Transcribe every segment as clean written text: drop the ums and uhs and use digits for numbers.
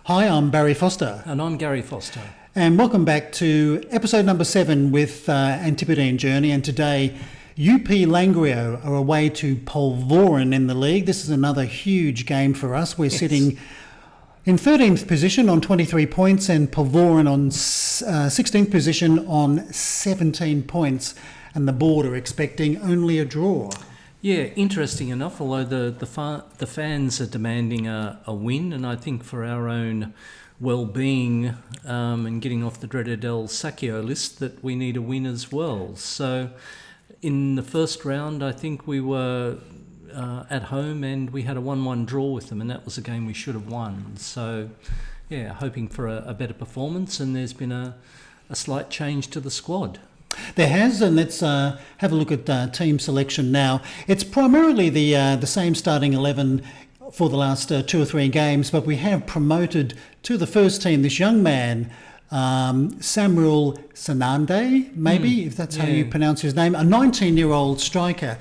Hi, I'm Barry Foster. And I'm Gary Foster. And welcome back to episode number 7 with Antipodean Journey. And today, UP Langreo are away to Polvorin in the league. This is another huge game for us. We're sitting in 13th position on 23 points and Polvorin on 16th position on 17 points. And the board are expecting only a draw. Yeah, interesting enough, although the fans are demanding a win, and I think for our own well-being and getting off the dreaded El Sacchio list that we need a win as well. So in the first round, I think we were at home and we had a 1-1 draw with them, and that was a game we should have won. So yeah, hoping for a better performance, and there's been a slight change to the squad. There has, and let's have a look at team selection now. It's primarily the same starting 11 for the last 2 or 3 games, but we have promoted to the first team this young man, Samuel Sanande, maybe, if that's how you pronounce his name, a 19-year-old striker.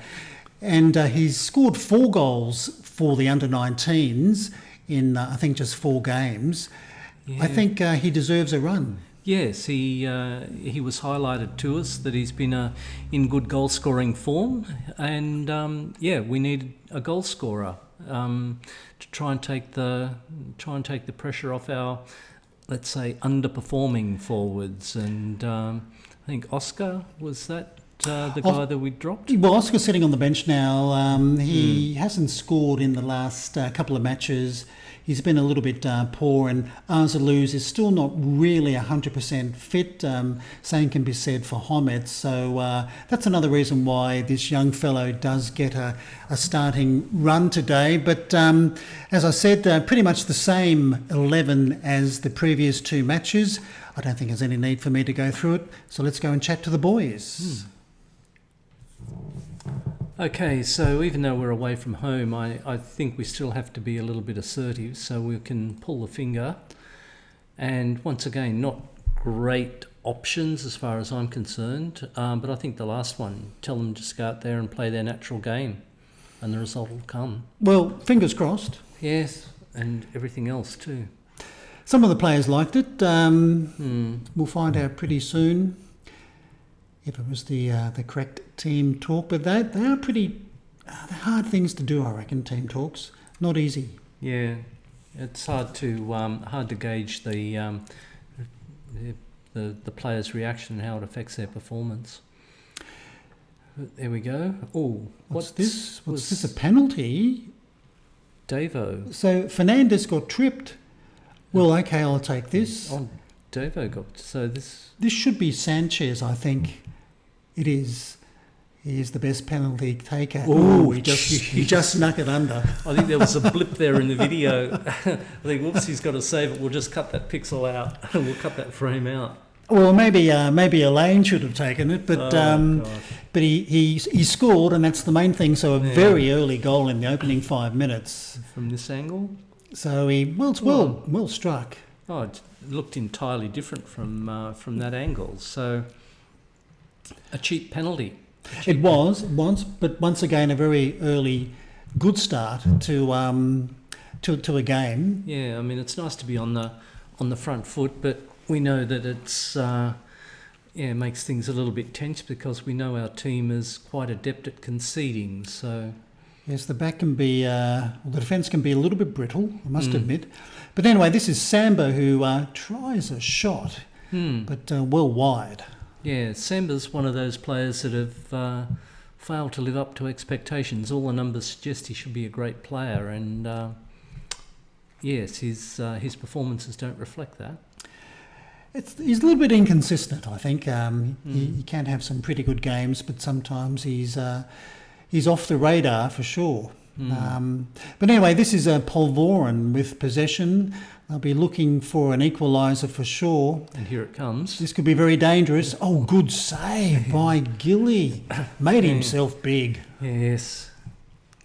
And he's scored 4 goals for the under-19s in, I think, just 4 games. Yeah. I think he deserves a run. Yes, he was highlighted to us that he's been in good goal scoring form, and we need a goal scorer to try and take the pressure off our, let's say, underperforming forwards. And I think Oscar was that the guy that we dropped. Well, Oscar's sitting on the bench now. He hasn't scored in the last couple of matches. He's been a little bit poor, and Arzaluz is still not really 100% fit. Same can be said for Homet. So that's another reason why this young fellow does get a starting run today. But as I said, pretty much the same 11 as the previous 2 matches. I don't think there's any need for me to go through it. So let's go and chat to the boys. Okay, so even though we're away from home, I think we still have to be a little bit assertive so we can pull the finger. And once again, not great options as far as I'm concerned, but I think the last one, tell them to just go out there and play their natural game and the result will come. Well, fingers crossed. Yes, and everything else too. Some of the players liked it. We'll find out pretty soon if it was the correct team talk, but they are pretty they're hard things to do, I reckon. Team talks, not easy. Yeah, it's hard to gauge the players' reaction and how it affects their performance. There we go. Oh, what's this? What's this? A penalty? Davo. So Fernandez got tripped. Well, okay, I'll take this. Oh, Davo got so this. This should be Sanchez, I think. It is. He is the best penalty taker. Oh, he just snuck it under. I think there was a blip there in the video. I think, whoops, he's got to save it. We'll just cut that pixel out. We'll cut that frame out. Well, maybe Elaine should have taken it, but he scored, and that's the main thing. So a very early goal in the opening 5 minutes. From this angle? So it's well struck. Oh, it looked entirely different from that angle. So a cheap penalty. It was once, but once again a very early good start to a game. Yeah, I mean it's nice to be on the front foot, but we know that it's it makes things a little bit tense because we know our team is quite adept at conceding. So yes, the back can be the defence can be a little bit brittle, I must admit. But anyway, this is Samba who tries a shot, but well wide. Yeah, Samba's one of those players that have failed to live up to expectations. All the numbers suggest he should be a great player, and yes, his performances don't reflect that. He's a little bit inconsistent, I think. He can have some pretty good games, but sometimes he's off the radar for sure. But anyway, this is Polvorin with possession. They'll be looking for an equaliser for sure. And here it comes. This could be very dangerous. Oh, good save by Gilly. Made himself big. Yes.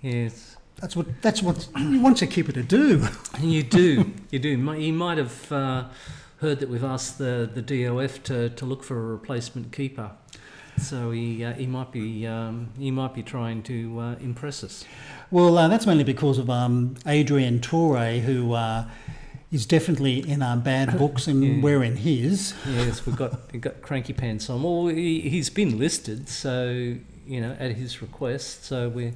That's what you want your keeper to do. You do. He might have heard that we've asked the DOF to look for a replacement keeper. So he might be trying to impress us. Well, that's mainly because of Adrian Torre, who is definitely in our bad books, and we're in his. Yes, we've got Cranky Pants on. Well, he's been listed, so at his request. So we'd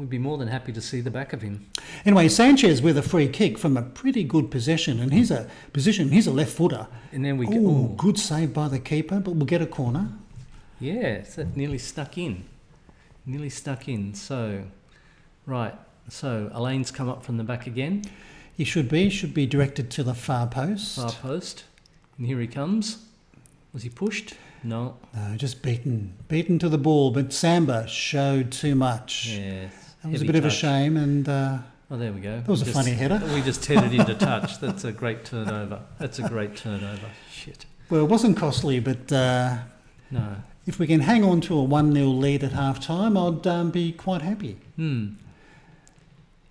be more than happy to see the back of him. Anyway, Sanchez with a free kick from a pretty good possession, and he's a left footer. And then good save by the keeper, but we'll get a corner. Yes, that nearly stuck in. So, right. So Elaine's come up from the back again. He should be directed to the far post. And here he comes. Was he pushed? No. No, just beaten to the ball. But Samba showed too much. Yes. That was a bit of a shame. And there we go. That was a funny header. We just headed into touch. That's a great turnover. Shit. Well, it wasn't costly, but no. If we can hang on to a 1-0 lead at half-time, I'd be quite happy.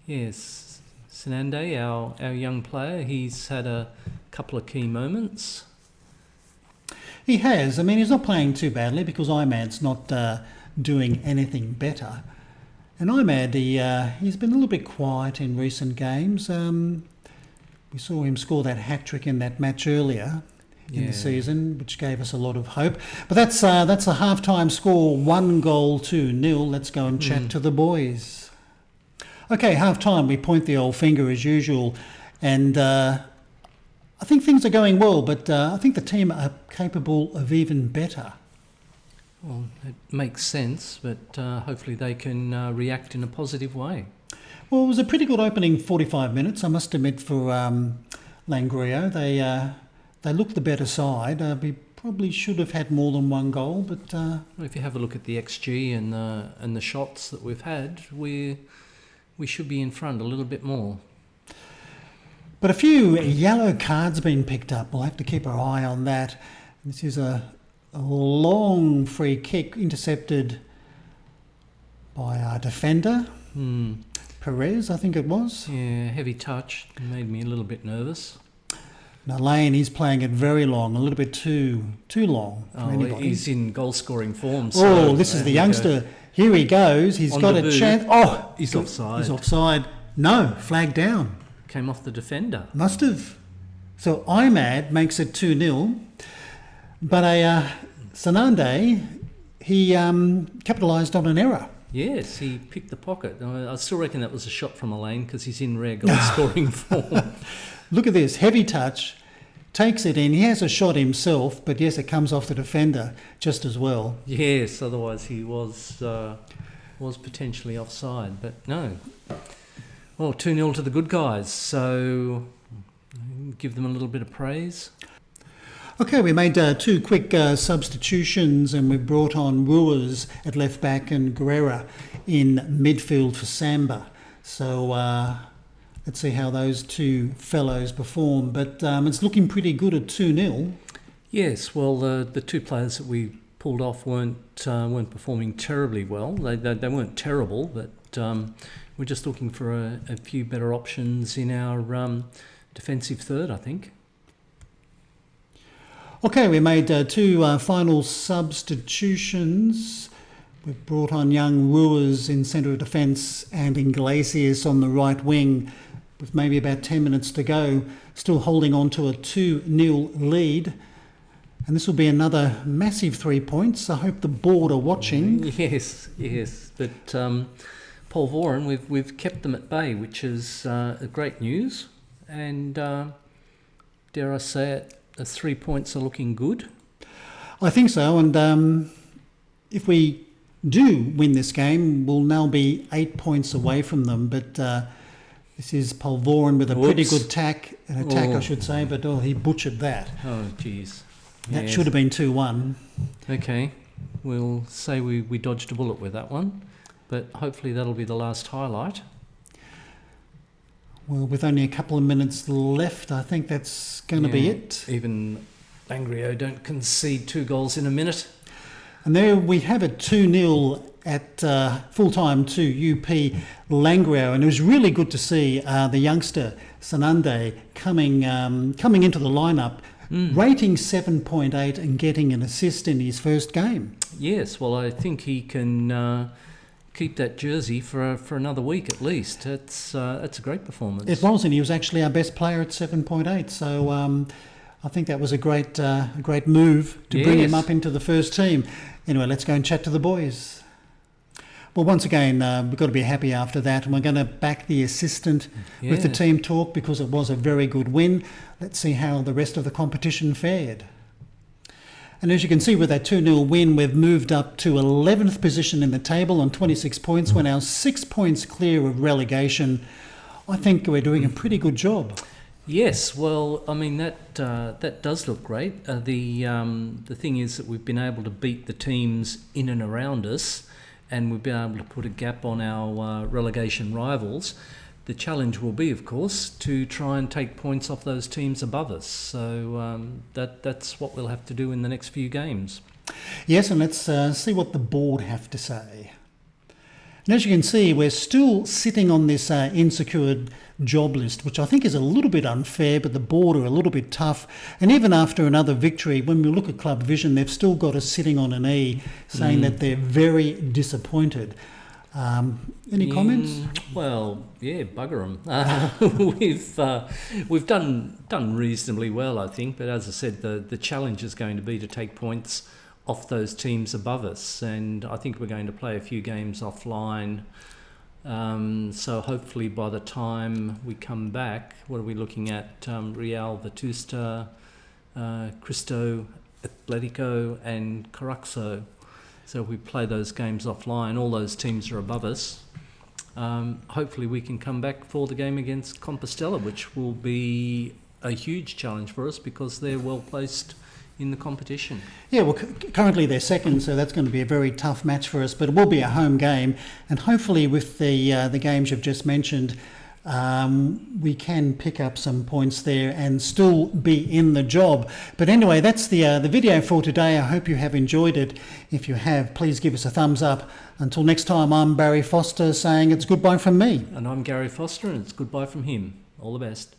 Yes. Sanande, our young player, he's had a couple of key moments. He has. I mean, he's not playing too badly because Imad's not doing anything better. And Imad, he's been a little bit quiet in recent games. We saw him score that hat-trick in that match earlier in the season, which gave us a lot of hope. But that's a half-time score, 1-0. Let's go and chat to the boys. Okay, half-time, we point the old finger as usual. And I think things are going well, but I think the team are capable of even better. Well, it makes sense, but hopefully they can react in a positive way. Well, it was a pretty good opening 45 minutes, I must admit, for Langreo. They looked the better side. We probably should have had more than one goal, but... Well, if you have a look at the XG and the shots that we've had, we should be in front a little bit more. But a few yellow cards been picked up. We'll have to keep our eye on that. This is a long free kick intercepted by our defender, Perez, I think it was. Yeah, heavy touch. It made me a little bit nervous. Now Lane, he's playing it very long, a little bit too long for anybody. He's in goal-scoring form. So this is the youngster. Here he goes. He's got a chance. Oh, he's offside. He's offside. No, flag down. Came off the defender. Must have. So Imad makes it 2-0. But Sanande, he capitalised on an error. Yes, he picked the pocket. I still reckon that was a shot from Elaine because he's in rare goal-scoring form. Look at this, heavy touch, takes it in. He has a shot himself, but yes, it comes off the defender just as well. Yes, otherwise he was potentially offside, but no. Well, 2-0 to the good guys, so give them a little bit of praise. Okay, we made two quick substitutions and we brought on Ruiz at left back and Guerrera in midfield for Samba. So let's see how those two fellows perform. But it's looking pretty good at 2-0. Yes, well, the two players that we pulled off weren't performing terribly well. They weren't terrible, but we're just looking for a few better options in our defensive third, I think. Okay, we made two final substitutions. We've brought on young Ruiz in centre of defence and Iglesias on the right wing with maybe about 10 minutes to go, still holding on to a 2-0 lead. And this will be another massive 3 points. I hope the board are watching. Yes. But Polvorin, we've kept them at bay, which is great news. And dare I say it, the 3 points are looking good. I think so. And if we do win this game, we'll now be 8 points away from them. But this is Polvorin with a pretty good attack, I should say. But he butchered that. Oh, jeez. That should have been 2-1. Okay, we'll say we dodged a bullet with that one, but hopefully that'll be the last highlight. Well, with only a couple of minutes left, I think that's going to be it. Even Langreo don't concede 2 goals in a minute. And there we have it, 2-0 at full-time to UP Langreo. And it was really good to see the youngster, Sanande, coming into the lineup, rating 7.8 and getting an assist in his first game. Yes, well, I think he can keep that jersey for another week at least. That's a great performance. It was, and he was actually our best player at 7.8. So I think that was a great move to bring him up into the first team. Anyway, let's go and chat to the boys. Well, once again, we've got to be happy after that, and we're going to back the assistant with the team talk because it was a very good win. Let's see how the rest of the competition fared. And as you can see, with that 2-0 win, we've moved up to 11th position in the table on 26 points. We're now 6 points clear of relegation. I think we're doing a pretty good job. Yes, well, I mean, that does look great. The thing is that we've been able to beat the teams in and around us, and we've been able to put a gap on our relegation rivals. The challenge will be, of course, to try and take points off those teams above us. So that's what we'll have to do in the next few games. Yes, and let's see what the board have to say. And as you can see, we're still sitting on this insecured job list, which I think is a little bit unfair, but the board are a little bit tough. And even after another victory, when we look at Club Vision, they've still got us sitting on an E, saying that they're very disappointed. Any comments? Well, yeah, bugger them. We've done reasonably well, I think, but as I said, the challenge is going to be to take points off those teams above us, and I think we're going to play a few games offline. So hopefully by the time we come back, what are we looking at? Real, Vetusta, Cristo, Atletico and Caraxo. So if we play those games offline, all those teams are above us. Hopefully we can come back for the game against Compostela, which will be a huge challenge for us because they're well placed in the competition. Yeah, well, currently they're second, so that's going to be a very tough match for us, but it will be a home game, and hopefully with the games you've just mentioned, we can pick up some points there and still be in the job. But anyway, that's the video for today. I hope you have enjoyed it. If you have, please give us a thumbs up. Until next time, I'm Barry Foster saying it's goodbye from me. And I'm Gary Foster and it's goodbye from him. All the best.